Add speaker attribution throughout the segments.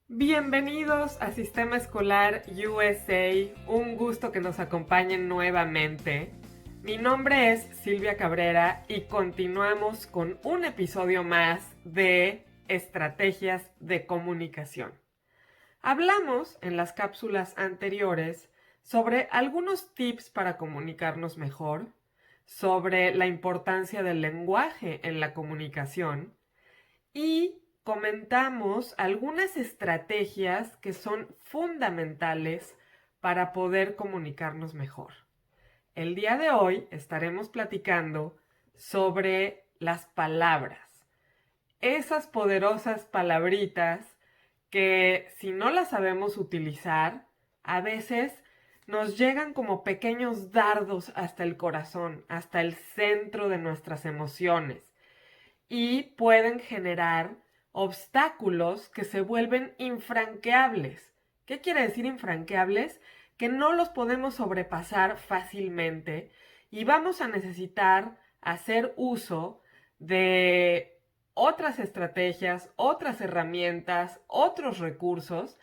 Speaker 1: Bienvenidos a Sistema Escolar USA, un gusto que nos acompañen nuevamente. Mi nombre es Silvia Cabrera y continuamos con un episodio más de Estrategias de Comunicación. Hablamos en las cápsulas anteriores sobre algunos tips para comunicarnos mejor, sobre la importancia del lenguaje en la comunicación y comentamos algunas estrategias que son fundamentales para poder comunicarnos mejor. El día de hoy estaremos platicando sobre las palabras, esas poderosas palabritas que si no las sabemos utilizar, a veces nos llegan como pequeños dardos hasta el corazón, hasta el centro de nuestras emociones y pueden generar obstáculos que se vuelven infranqueables. ¿Qué quiere decir infranqueables? Que no los podemos sobrepasar fácilmente y vamos a necesitar hacer uso de otras estrategias, otras herramientas, otros recursos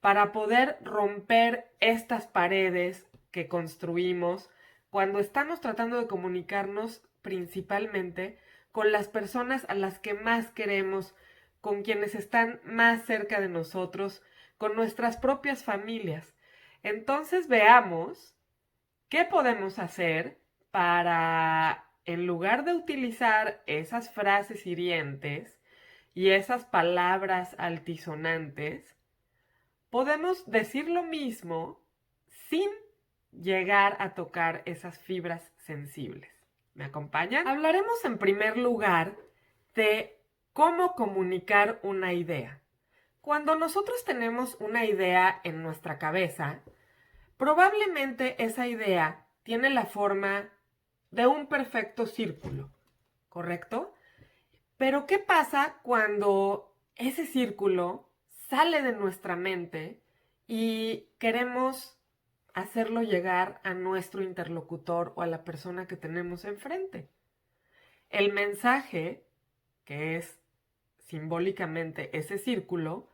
Speaker 1: para poder romper estas paredes que construimos cuando estamos tratando de comunicarnos principalmente con las personas a las que más queremos, con quienes están más cerca de nosotros, con nuestras propias familias. Entonces veamos qué podemos hacer para, en lugar de utilizar esas frases hirientes y esas palabras altisonantes, podemos decir lo mismo sin llegar a tocar esas fibras sensibles. ¿Me acompañan? Hablaremos en primer lugar de cómo comunicar una idea. Cuando nosotros tenemos una idea en nuestra cabeza, probablemente esa idea tiene la forma de un perfecto círculo, ¿correcto? Pero ¿qué pasa cuando ese círculo sale de nuestra mente y queremos hacerlo llegar a nuestro interlocutor o a la persona que tenemos enfrente? El mensaje, que es simbólicamente ese círculo,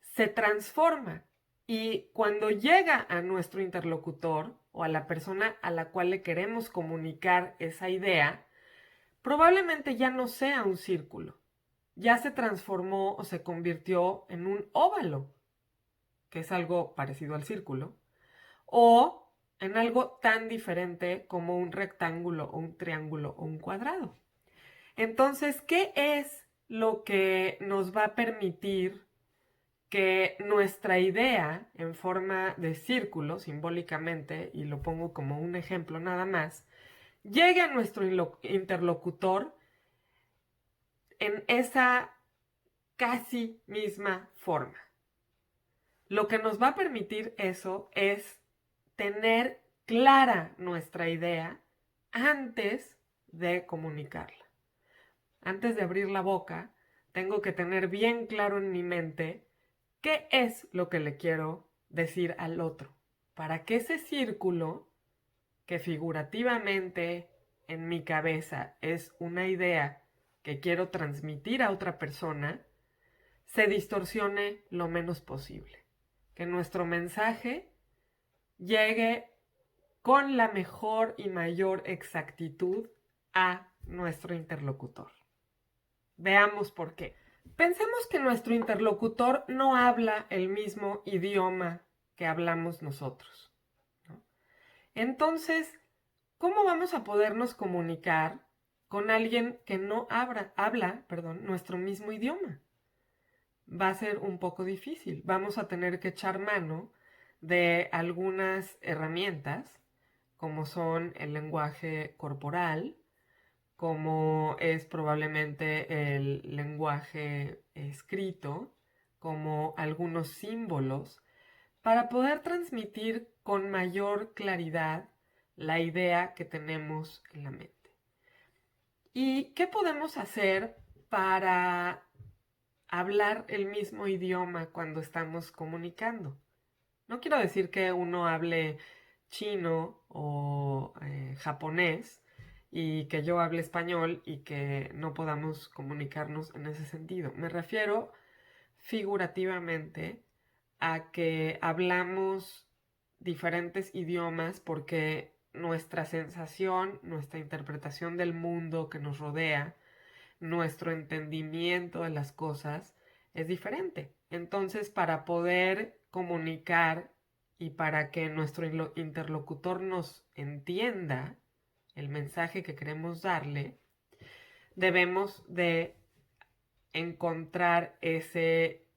Speaker 1: se transforma y cuando llega a nuestro interlocutor o a la persona a la cual le queremos comunicar esa idea, probablemente ya no sea un círculo, ya se transformó o se convirtió en un óvalo, que es algo parecido al círculo, o en algo tan diferente como un rectángulo o un triángulo o un cuadrado. Entonces, ¿qué es lo que nos va a permitir que nuestra idea en forma de círculo, simbólicamente, y lo pongo como un ejemplo nada más, llegue a nuestro interlocutor en esa casi misma forma? Lo que nos va a permitir eso es tener clara nuestra idea antes de comunicarla. Antes de abrir la boca, tengo que tener bien claro en mi mente qué es lo que le quiero decir al otro, para que ese círculo, que figurativamente en mi cabeza es una idea que quiero transmitir a otra persona, se distorsione lo menos posible. Que nuestro mensaje llegue con la mejor y mayor exactitud a nuestro interlocutor. Veamos por qué. Pensemos que nuestro interlocutor no habla el mismo idioma que hablamos nosotros, ¿no? Entonces, ¿cómo vamos a podernos comunicar con alguien que no habla nuestro mismo idioma? Va a ser un poco difícil. Vamos a tener que echar mano de algunas herramientas, como son el lenguaje corporal, como es probablemente el lenguaje escrito, como algunos símbolos, para poder transmitir con mayor claridad la idea que tenemos en la mente. ¿Y qué podemos hacer para hablar el mismo idioma cuando estamos comunicando? No quiero decir que uno hable chino o japonés y que yo hable español y que no podamos comunicarnos en ese sentido. Me refiero figurativamente a que hablamos diferentes idiomas porque nuestra sensación, nuestra interpretación del mundo que nos rodea, nuestro entendimiento de las cosas es diferente. Entonces, para poder comunicar y para que nuestro interlocutor nos entienda el mensaje que queremos darle, debemos de encontrar ese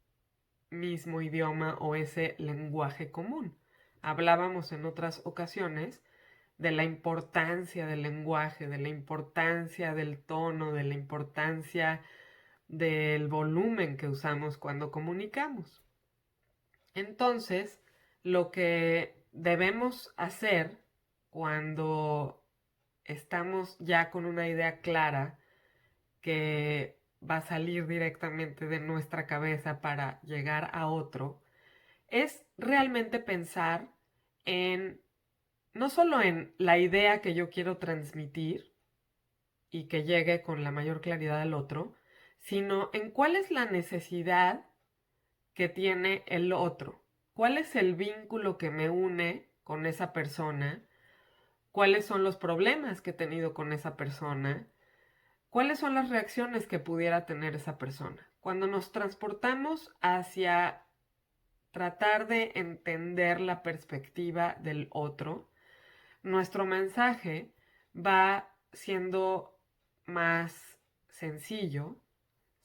Speaker 1: mismo idioma o ese lenguaje común. Hablábamos en otras ocasiones de la importancia del lenguaje, de la importancia del tono, de la importancia del volumen que usamos cuando comunicamos. Entonces, lo que debemos hacer cuando estamos ya con una idea clara que va a salir directamente de nuestra cabeza para llegar a otro, es realmente pensar en no solo en la idea que yo quiero transmitir y que llegue con la mayor claridad al otro, sino en cuál es la necesidad que tiene el otro, cuál es el vínculo que me une con esa persona, cuáles son los problemas que he tenido con esa persona, cuáles son las reacciones que pudiera tener esa persona. Cuando nos transportamos hacia tratar de entender la perspectiva del otro, nuestro mensaje va siendo más sencillo,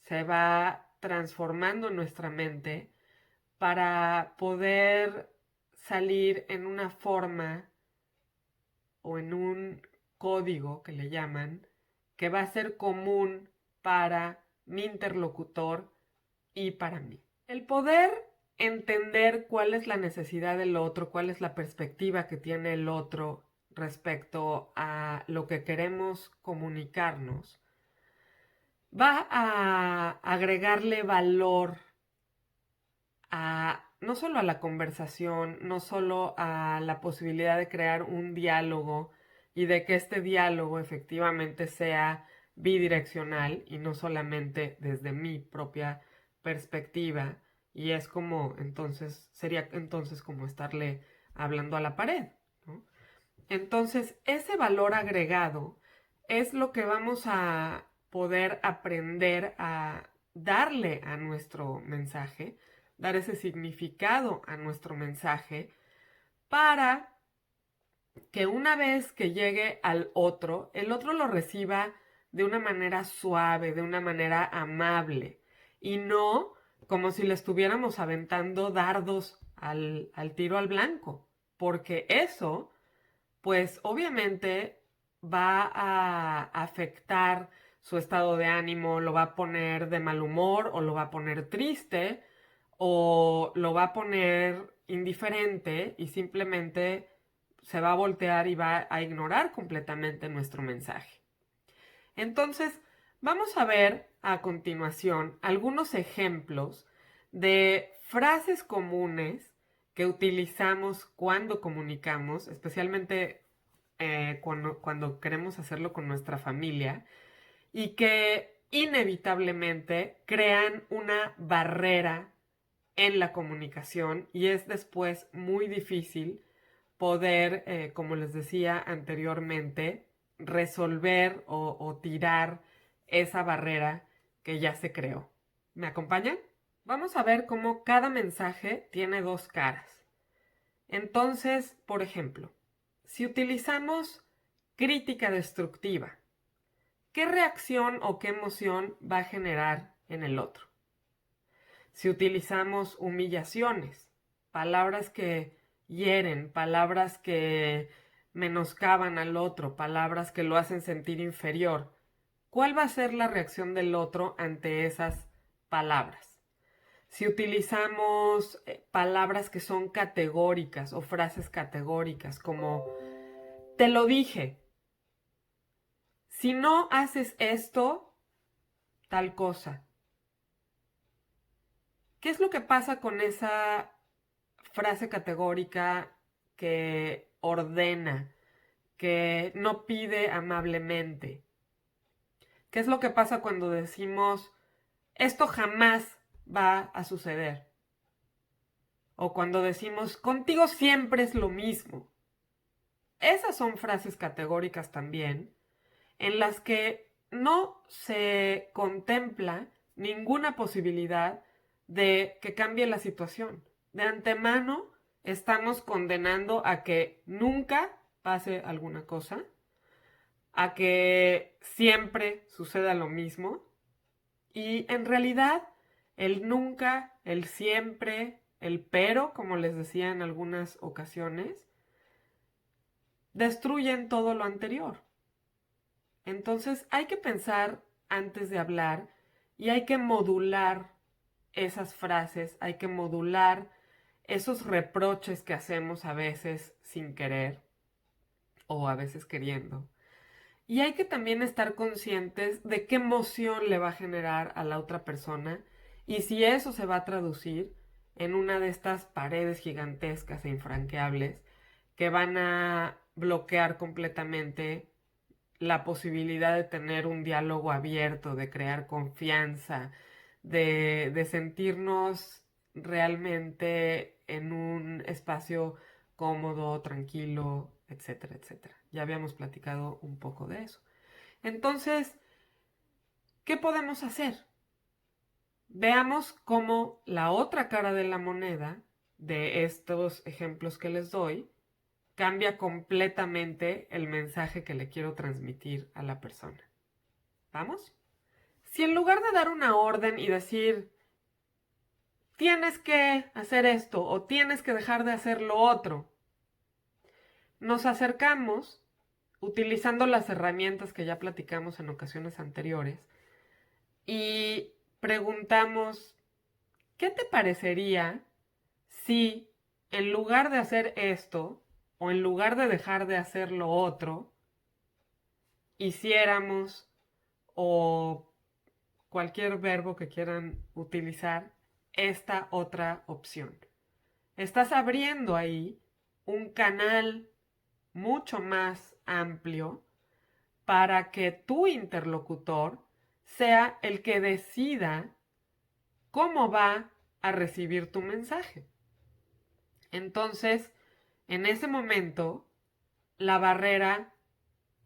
Speaker 1: se va transformando en nuestra mente para poder salir en una forma o en un código que le llaman, que va a ser común para mi interlocutor y para mí. El poder entender cuál es la necesidad del otro, cuál es la perspectiva que tiene el otro respecto a lo que queremos comunicarnos, va a agregarle valor a no solo a la conversación, no solo a la posibilidad de crear un diálogo y de que este diálogo efectivamente sea bidireccional y no solamente desde mi propia perspectiva, y es como entonces sería entonces como estarle hablando a la pared, ¿no? Entonces, ese valor agregado es lo que vamos a poder aprender a darle a nuestro mensaje, dar ese significado a nuestro mensaje para que una vez que llegue al otro, el otro lo reciba de una manera suave, de una manera amable y no como si le estuviéramos aventando dardos al tiro al blanco, porque eso pues obviamente va a afectar su estado de ánimo, lo va a poner de mal humor o lo va a poner triste o lo va a poner indiferente y simplemente se va a voltear y va a ignorar completamente nuestro mensaje. Entonces, vamos a ver a continuación algunos ejemplos de frases comunes que utilizamos cuando comunicamos, especialmente cuando queremos hacerlo con nuestra familia, y que inevitablemente crean una barrera en la comunicación y es después muy difícil poder, como les decía anteriormente, resolver o tirar esa barrera que ya se creó. ¿Me acompañan? Vamos a ver cómo cada mensaje tiene dos caras. Entonces, por ejemplo, si utilizamos crítica destructiva, ¿qué reacción o qué emoción va a generar en el otro? Si utilizamos humillaciones, palabras que hieren, palabras que menoscaban al otro, palabras que lo hacen sentir inferior, ¿cuál va a ser la reacción del otro ante esas palabras? Si utilizamos palabras que son categóricas o frases categóricas como te lo dije, si no haces esto, tal cosa. ¿Qué es lo que pasa con esa frase categórica que ordena, que no pide amablemente? ¿Qué es lo que pasa cuando decimos esto jamás va a suceder. O cuando decimos, contigo siempre es lo mismo. Esas son frases categóricas también, en las que no se contempla ninguna posibilidad de que cambie la situación. De antemano estamos condenando a que nunca pase alguna cosa, a que siempre suceda lo mismo, y en realidad el nunca, el siempre, el pero, como les decía en algunas ocasiones, destruyen todo lo anterior. Entonces hay que pensar antes de hablar y hay que modular esas frases, hay que modular esos reproches que hacemos a veces sin querer o a veces queriendo. Y hay que también estar conscientes de qué emoción le va a generar a la otra persona y si eso se va a traducir en una de estas paredes gigantescas e infranqueables que van a bloquear completamente la posibilidad de tener un diálogo abierto, de crear confianza, de sentirnos realmente en un espacio cómodo, tranquilo, etcétera, etcétera. Ya habíamos platicado un poco de eso. Entonces, ¿qué podemos hacer? Veamos cómo la otra cara de la moneda de estos ejemplos que les doy cambia completamente el mensaje que le quiero transmitir a la persona. ¿Vamos? Si en lugar de dar una orden y decir, tienes que hacer esto o tienes que dejar de hacer lo otro, nos acercamos utilizando las herramientas que ya platicamos en ocasiones anteriores y preguntamos, ¿qué te parecería si en lugar de hacer esto o en lugar de dejar de hacer lo otro, hiciéramos o cualquier verbo que quieran utilizar esta otra opción? Estás abriendo ahí un canal mucho más amplio para que tu interlocutor sea el que decida cómo va a recibir tu mensaje. Entonces, en ese momento, la barrera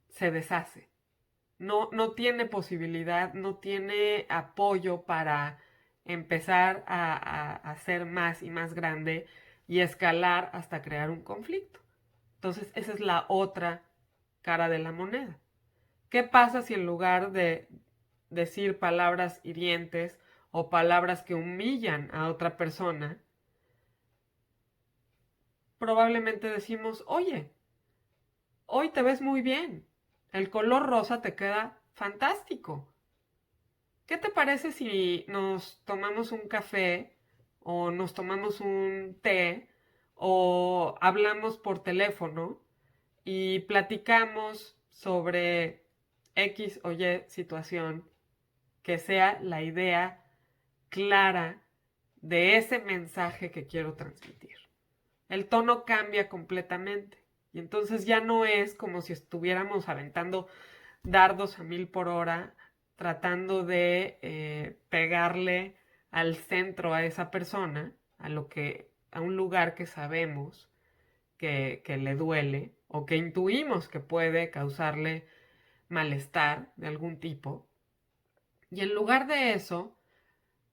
Speaker 1: se deshace. No tiene posibilidad, no tiene apoyo para empezar a hacer más y más grande y escalar hasta crear un conflicto. Entonces, esa es la otra cara de la moneda. ¿Qué pasa si en lugar de decir palabras hirientes o palabras que humillan a otra persona, probablemente decimos, oye, hoy te ves muy bien, el color rosa te queda fantástico? ¿Qué te parece si nos tomamos un café o nos tomamos un té o hablamos por teléfono y platicamos sobre X o Y situación que sea la idea clara de ese mensaje que quiero transmitir? El tono cambia completamente y entonces ya no es como si estuviéramos aventando dardos a 1000 por hora tratando de pegarle al centro a esa persona, a un lugar que sabemos que le duele o que intuimos que puede causarle malestar de algún tipo. Y en lugar de eso,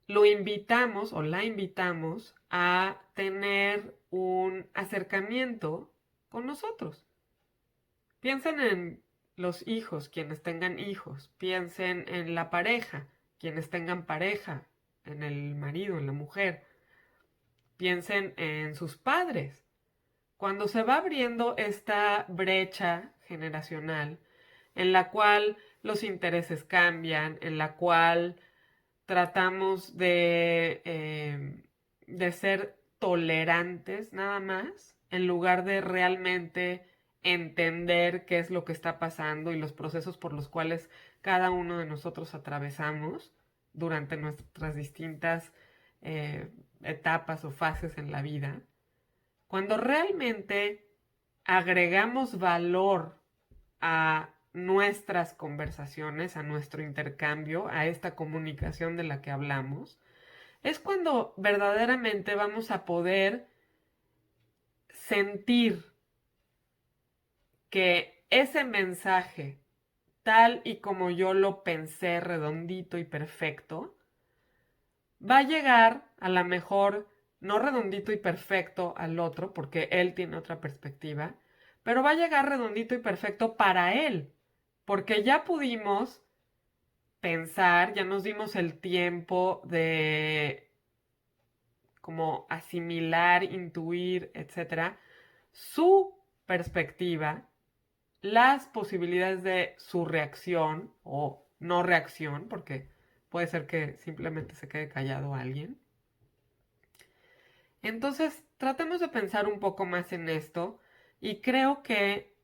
Speaker 1: lo invitamos o la invitamos a tener un acercamiento con nosotros. Piensen en los hijos, quienes tengan hijos. Piensen en la pareja, quienes tengan pareja, en el marido, en la mujer. Piensen en sus padres. Cuando se va abriendo esta brecha generacional en la cual los intereses cambian, en la cual tratamos de ser tolerantes nada más, en lugar de realmente entender qué es lo que está pasando y los procesos por los cuales cada uno de nosotros atravesamos durante nuestras distintas etapas o fases en la vida. Cuando realmente agregamos valor a nuestras conversaciones, a nuestro intercambio, a esta comunicación de la que hablamos, es cuando verdaderamente vamos a poder sentir que ese mensaje, tal y como yo lo pensé, redondito y perfecto, va a llegar a lo mejor no redondito y perfecto al otro, porque él tiene otra perspectiva, pero va a llegar redondito y perfecto para él, porque ya pudimos pensar, ya nos dimos el tiempo de como asimilar, intuir, etcétera, su perspectiva, las posibilidades de su reacción o no reacción, porque puede ser que simplemente se quede callado alguien. Entonces, tratemos de pensar un poco más en esto y creo que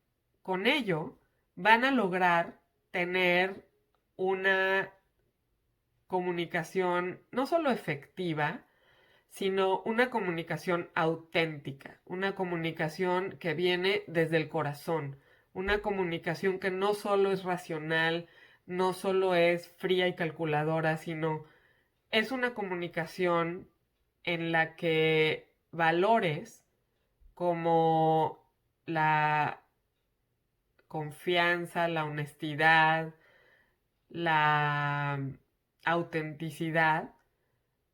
Speaker 1: con ello van a lograr tener una comunicación no solo efectiva, sino una comunicación auténtica, una comunicación que viene desde el corazón, una comunicación que no solo es racional, no solo es fría y calculadora, sino es una comunicación en la que valores como la confianza, la honestidad, la autenticidad,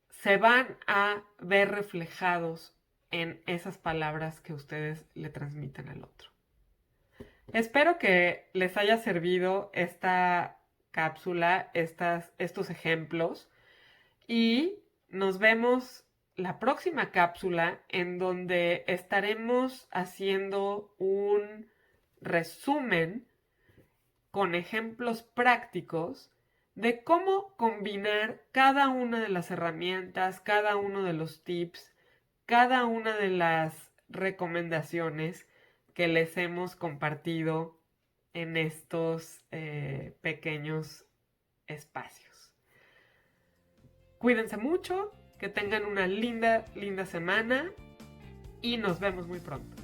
Speaker 1: se van a ver reflejados en esas palabras que ustedes le transmiten al otro. Espero que les haya servido esta cápsula, estos ejemplos, y nos vemos la próxima cápsula en donde estaremos haciendo un resumen con ejemplos prácticos de cómo combinar cada una de las herramientas, cada uno de los tips, cada una de las recomendaciones que les hemos compartido en estos pequeños espacios. Cuídense mucho, que tengan una linda, linda semana y nos vemos muy pronto.